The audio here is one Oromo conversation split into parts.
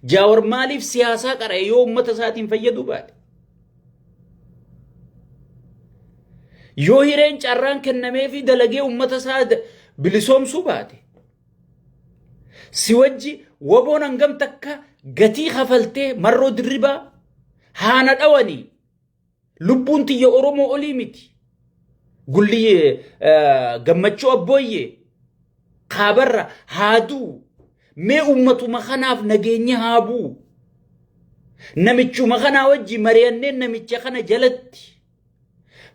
Jaawar maaliif siyaasaa qara'e yoo uummata isaatiin fayyadu baate? Yoo hireen carraan kennamee fi dalagee uummata isaa bilisoomsuu baate? Si wajji waboon hangam takka gatii kafaltee marroo dirribaa haana dhawanii lubbuun tiyya Oromoo olii miti. Gulli gammachuu abbooyyee kaabarra haaduu mee ummatuma kanaaf nageenya haabuu namichuma kanaa wajji mari'anneen namicha kana jalatti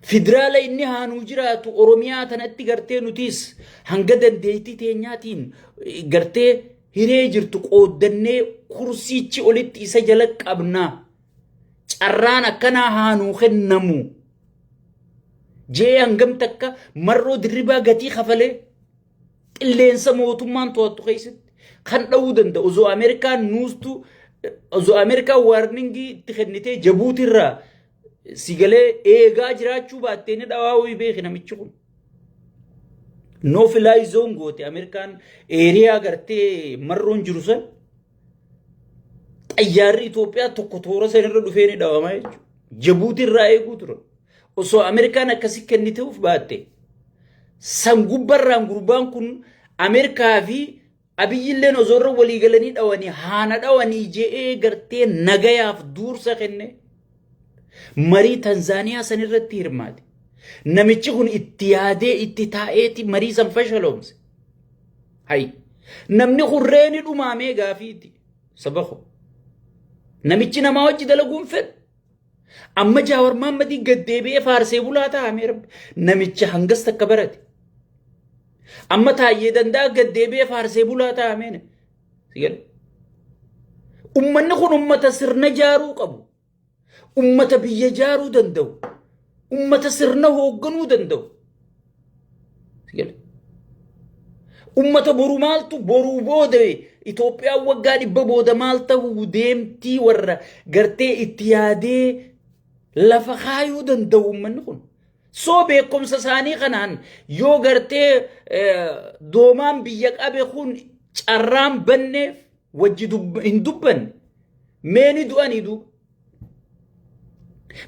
federaala inni haanuu jiraatu Oromiyaa tanatti gartee nutis hanga dandeettii teenyaatiin gartee hiree jirtu qooddannee kursiichi olitti isa jala qabnaa carraan akkanaa haanuu kennamu jee hangam takka marroo dirribaa gatii kafalee qilleensa mootummaan to'attu keessatti kan dha'uu danda'u osoo Ameerikaan nuustu osoo Ameerikaan waarningii itti kennitee Jabuutirraa sigalee eegaa jiraachuu baattee ni dhawaawii beeki namichi kun. No fly zone goote Ameerikaan eeriyaa gartee marroon jiru san xayyaarri Itoophiyaa tokko toora sanirra dhufee ni dhawamaa jechuudha. Jabuutirraa eeguu turan. Osoo Ameerikaan akkasii kenniteef baatte san gubbarraan gurbaan kun Ameerikaa fi Abiyyilleen osoorra walii galanii dhawanii haana dhawanii je'ee gartee nagayaaf duursa kenne marii Tanzaaniyaa sanirratti hirmaate. Namichi kun itti yaadee itti taa'eeti marii san fashaloomse. Hay namni kun reeni dhumaamee gaafiiti sabaqo namichi namaa wajji dalaguun fedha. Amma Jaawar Maammadii gaddeebi'ee faarsee bulaa taa'amee rabbi namicha hangas takka barate. Amma Taayyee Danda'a gaddeebi'ee faarsee bulaa taa'amee sigal. Ummanni kun ummata sirna jaaruu qabu. Ummata biyya jaaruu danda'u. Ummata sirna hoogganuu danda'u. Sigal. Ummata boru maaltu boruu booda Itoophiyaa waggaa 100 booda maal ta'uu deemtii warra gartee itti yaadee lafa kaayuu danda'u ummanni kun. Soo beekumsa isaanii kanaan yoo gartee doomaan biyya qabe kun carraan banneef wajji hin dubbanne mee ni du'anii duuba.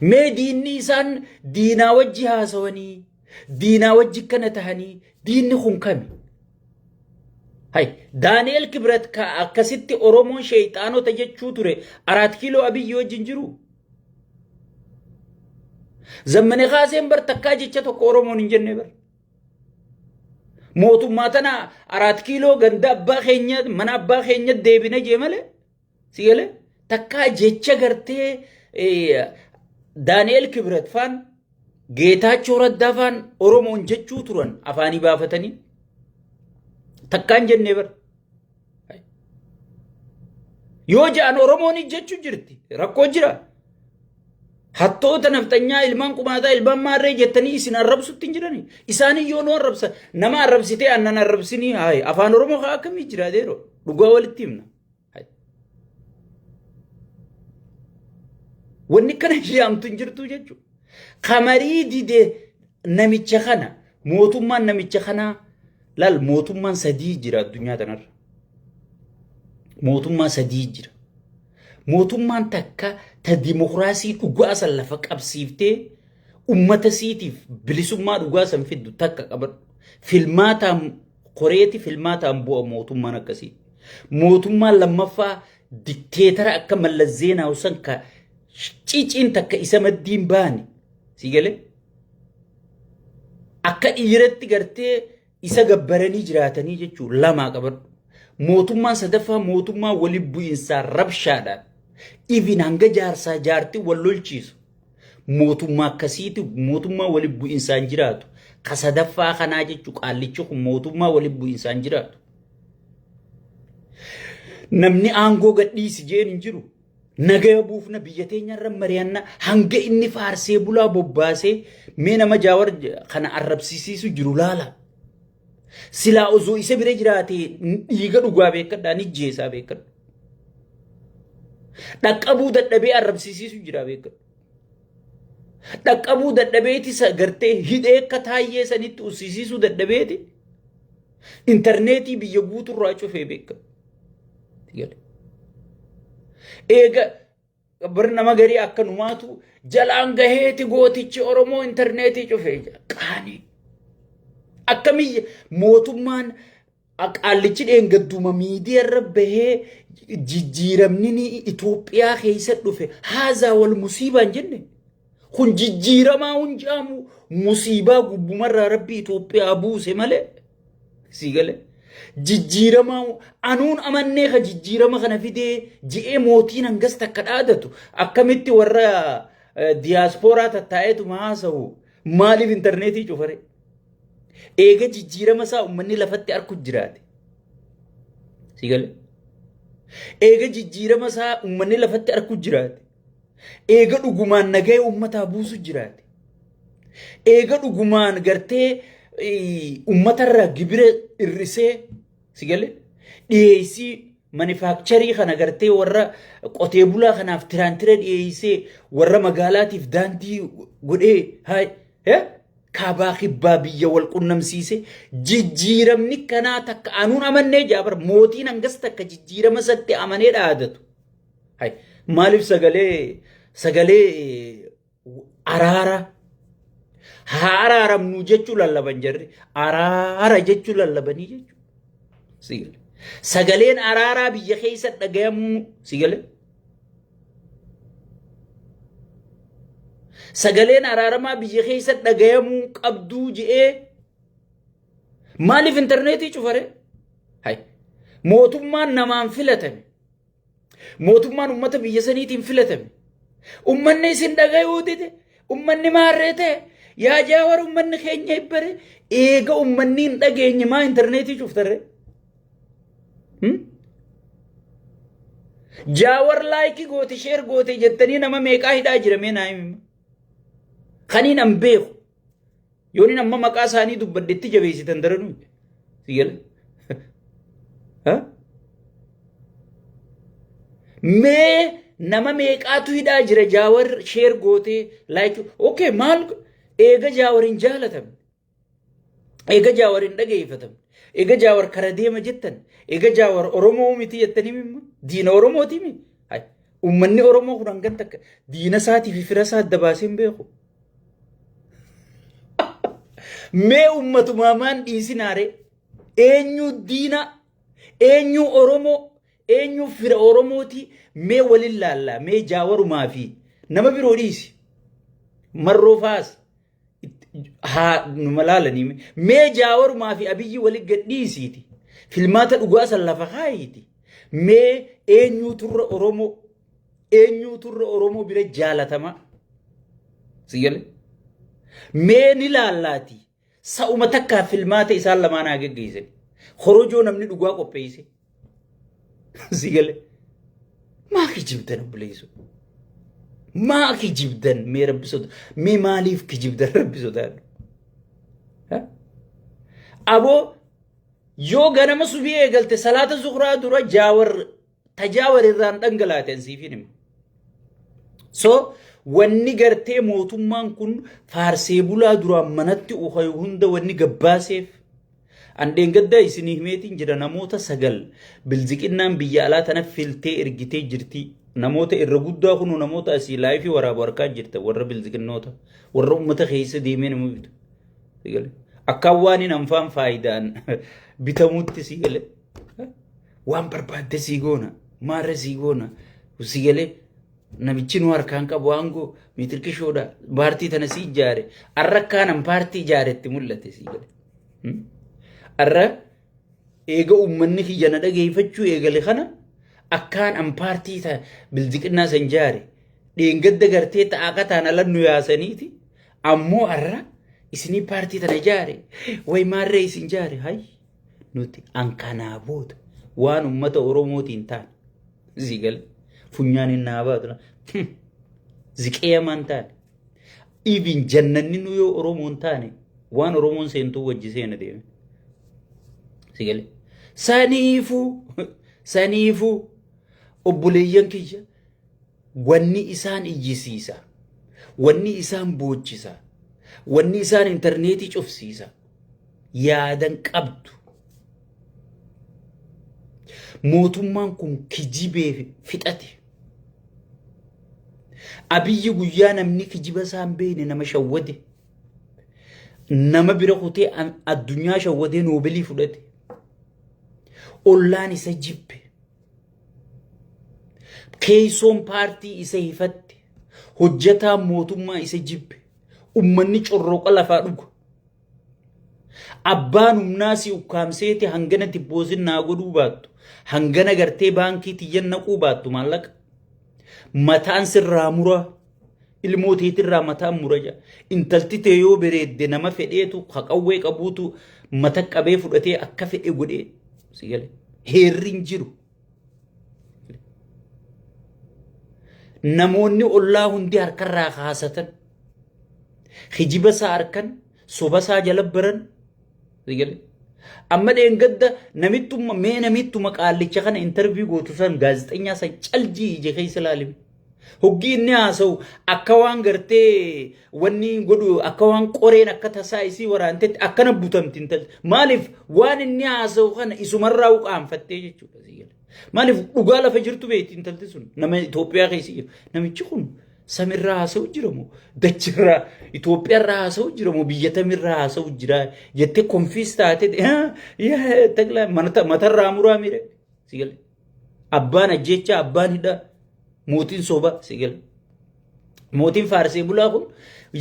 Mee diinni isaan diinaa wajji haasawanii diinaa wajji kana tahanii diinni kun kami? Hay Daani'el Kibret ka akkasitti Oromoon sheeyxaanota jechuu ture 4 kiiloo Abiyyi wajjin jiru. Zammane Qaaseen bar takkaa jecha tokko Oromoon hin jenne bar. Mootummaa tana 4 kiiloo ganda abbaa keenya mana abbaa keenya deebine jee malee sigale takkaa jecha gartee Daani'el Kibret faan Geetaachoo Raddaa faan Oromoon jechuu turan afaanii baafatanii takkaan jenne bar. Yoo ja'an Oromoon jechuu jirti rakkoo jira. Hattoota naftanyaa ilmaan qumaataa ilmaan maarree jettanii isin arrabsutti hin jirani. Isaanii yoo nu arrabsa nama arrabsitee annan arrabsinii haay afaan Oromoo haa akkamii jira deero dhugaa walitti himna. Wanni kana jaamtu hin jirtu jechuudha. Kamarii dide namicha kana mootummaan namicha kana laal mootummaan sadii jira addunyaa tanarra. Mootummaa sadii jira. Mootummaan takka ta dimokiraasii dhugaa san lafa qabsiiftee ummata siitiif bilisummaa dhugaa san fiddu takka qabadhu. Filmaataan koreeti filmaataan bu'a mootummaan akkasii. Mootummaan lammaffaa dikteetara akka Mallas Zeenaaw san ka ciciin takka isa maddiin baane sigalee akka dhiiratti gartee isa gabbaranii jiraatanii jechuun lamaa qabadhu. Mootummaan sadaffaa mootummaa waliin bu'iinsaa rabshaadhaan even hanga jaarsaa jaartii wal lolchiisu mootummaa akkasiiti mootummaa waliin bu'iinsaan jiraatu ka sadaffaa kanaa jechuun qaallichi kun mootummaa waliin bu'iinsaan jiraatu. Namni aangoo gadhiisi jeen hin jiru. Nagaya buufna biyya teenyarra mari'anna hanga inni faarsee bulaa bobbaasee mee nama Jaawar kana arrabsiisisu jiru laala. Silaa osoo isa bira jiraate dhiiga dhugaa beekadhaan ijjeesaa beekadhu. Dhaqqabuu dadhabee arrabsiisisu jira beekadhu. Dhaqqabuu dadhabeeti gartee hidhee akka Taayyee sanitti uffisiisuu dadhabeeti intarneetii biyya guuturraa cufee beekadhu. eega barnama garii akka numaatu jalaan gaheeti gootichi Oromoo interneetii cufee qaanii akkamiyya mootummaan aqaallichi dheengadduma miidiyaa irra bahee jijjiiramni Itoophiyaa keessa dhufe haazaa wal musiibaan jenne kun jijjiiramaa hunjaamu musiibaa gubbumarraa rabbi Itoophiyaa buuse malee sigale jijjiiramaa anuun amannee ka jijjiirama kana fidee ji'ee mootiin hangas takka dhaadatu akkamitti warra diiyaaspooraa tattaa'eetu haasa'u maaliif interneetii cufare eega jijjiirama isaa ummanni lafatti arku jiraate sigale eega jijjiirama isaa ummanni lafatti arku jiraate eega dhugumaan nagaya ummataa buusu jiraate eega dhugumaan gartee ummatarraa gibira irrisee sigale dhiyeessii manufacturii kana gartee warra qotee bulaa kanaaf tiraantira dhiyeessee warra magaalaatiif daandii godhee hay kaabaa kibbaa biyya wal qunnamsiise jijjiiramni kanaa takka anuun amannee jaabar mootiin hangas takka jijjiirama satti amanee dhaadatu hay maaliif sagalee araara haraaramnu jechuu lallaban jarri araara jechuu lallabanii jechuu sigale sagaleen araaraa biyya keessa dhagayamu sigale sagaleen araaramaa biyya keessa dhagayamu qabduu ji'ee maaliif interneetii cufare hay mootummaan namaan filatame mootummaan ummata biyya saniitiin filatame ummanni isin dhagayuu dide ummanni maarree ta'e yaa jaawar ummanni keenya ibbare eega ummanni hin dhageenye maa interneetii cuftare jaawar laayikii goote sheer goote jettanii nama meeqaa hidhaa jira mee naa himima kaniin an beeku yooniin amma maqaa isaanii dubbaddetti jabeessitan daranuu sigale mee nama meeqaatu hidhaa jira jaawar sheer goote laayikii okay maal eega jaawarin jaalatam eega jaawarin dhageeffatam eega jaawar kara deema jettan eega jaawar Oromoo miti jettanii mimma diina Oromooti mi hay ummanni Oromoo kun hangan takka diina isaatii fi fira isaa adda baasee hin beeku mee ummatuma maan dhiisinaare eenyu diina eenyu Oromoo eenyu fira Oromooti mee walin laallaa mee jaawarumaa fi nama biroo dhiisi marroo faas ها نملالني ما جاور ما في أبيجي ولي قديسيتي في المات الأجواس اللفخايتي ما إنيو تر أرومو برجالة تما سيجله ما نلالاتي سأومتك في المات إسال لما أنا أجيزني خروجو نمني الأجوا كوبيسي سيجله ما كجبتنا بليزو ما كي جبدن مي رب سود مي ماليف كي جبدن رب سودان أبو يو غنم سبيه قلت صلاة الزهرة دورا تجاور الران دنگلاتن سيفينم wanni gartee mootummaan kun faarsee bulaa dura manatti uhay hunda wanni gabbaaseef andeen gadda isinii himeetiin jira namoota sagal bilziqinnaan biyya alaa tana filtee ergitee jirti namoota irra guddaa kunu namoota asii laayifii waraabu harkaa jirta warra bilziqinnoota warra ummata keessa deemee namu bitu sigale akkaan waan hin anfaan faayidaan bitamutti sigale waan barbaadde siigoona maarra siigoona sigale namichi nu harkaan qabu waango mitirkishoodha baartii tana si ijaare arrakkaanan paartii ijaaretti mul'ate sigale arra eega ummanni kiyyana dhageeffachuu eegale kana akkaan an paartii ta bilziqinnaa san jaare dheengadda gartee ta'aqataan alannu yaasaniiti ammoo arra isinii paartii tana jaare way maarree isin jaare hay nuti an kanaa booda waan ummata oromootiin taan sigale funyaani naabaatuna ziqee mantaan even jannanni nu yoo oromoon taane waan oromoon seentuu wajji seena deeme sigale saniifu obboleeyyan kiyya wanni isaan iyyisiisa wanni isaan boochisa wanni isaan interneetii cufsiisa yaadan qabdu mootummaan kun kijibee fixate abiyyi guyyaa namni kijiba isaan beekne nama shawwate nama bira kutee addunyaa shawwatee noobilii fudhate ollaan isa jibbe keeysoon paartii isa hifatte hojjetaa mootummaa isa jibbe ummanni corroqa lafaa dhugu abbaan humnaa si ukkaamseeti hangana tibboosin naa godhuu baattu hangana gartee baankii tiyyan naquu baattu maallaqa mataan sirraa muraa ilmootiitirraa mataan muraja intalti tee yoo bereedde nama fedheetu haqawwee qabuutu mata qabee fudhatee akka fedhe godhee sigale heerriin jiru namoonni ollaa hundi harkarraa kaasatan hijiba isaa harkan soba isaa jala baran sigale amma dheengadda namittuma qaallicha kana interview gootu san gaazexeenya san caljii ije keessa ilaalime hoggi inni haasa'u akka waan gartee wanni godhu akka waan qoreen akka tasaa isii waraantetti akkana butamti intalti maaliif waan inni haasa'u kana isumarraa uqaanfattee jechuudha sigale maaliif dhugaa lafa jirtu beekti intalti sun nama Itoophiyaa keessa jiru namichi kun samirraa haasa'u jiramoo dachirraa Itoophiyaarraa haasa'u jiramoo biyya tamirraa haasa'u jira jettee konfiis taate taqla matarraa muraa mire sigale abbaan ajjecha abbaan hidhaa mootiin soba sigale mootiin faarsee bulaa kun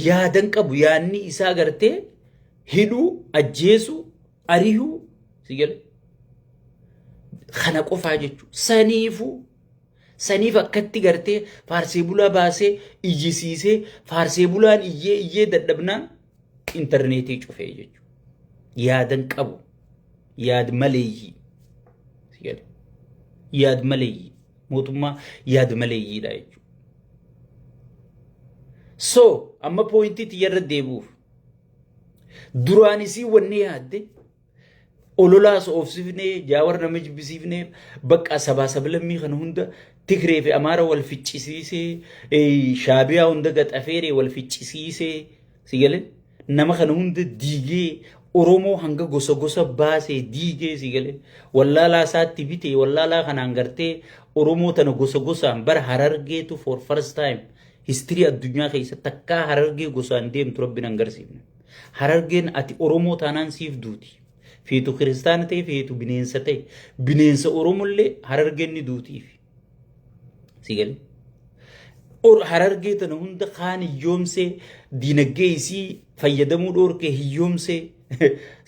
yaadan qabu yaanni isaa gartee hidhuu ajjeesuu arihuu sigale kana qofaa jechuudha saniif akkatti gartee faarsee bulaa baasee iyyisiisee faarsee bulaan iyyee dadhabnaan intarneetii cufee jechuudha yaadan qabu yaad maleeyyii sigale yaad maleeyyii mootummaa yaad maleeyyiidha jechuudha so amma poointiitti yarra deebuuf duraanisii wanni yaadde ololaas oofsifnee jaawar nama jibbisiifnee bakka sabaa sablammii kana hunda Tigree fi Amaara wal ficcisiisee Shaabiyaa hunda gaxafeeree wal ficcisiisee sigale nama kana hunda diigee Oromoo hanga gosa baasee diigee sigale wallaalaa isaatti bitee wallaalaa kanaan gartee Oromoo tana gosaan bara Harargeetu for first time history addunyaa keessa takkaa Harargee gosaan deemtu rabbiin agarsiifne Harargeen ati Oromoo taanaan siif duuti feetu kiristaana ta'e feetu bineensa Oromollee Harargeen ni duutiif sigale Harargee tana hunda kaan hiyyoomsee diinagdee isii fayyadamuu dhoorkee hiyyoomsee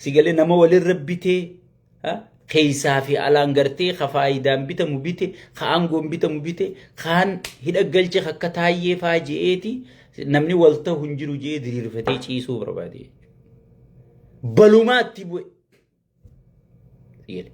sigale nama walirra bitee keeysaa fi alaan gartee faayidaan bitamu bite aangoon bitamu bite kaan hidha galche akka taayyee faa je'eeti namni walta hunjiru jee diriirfatee ciisuu barbaade balumaatti bu'e sigale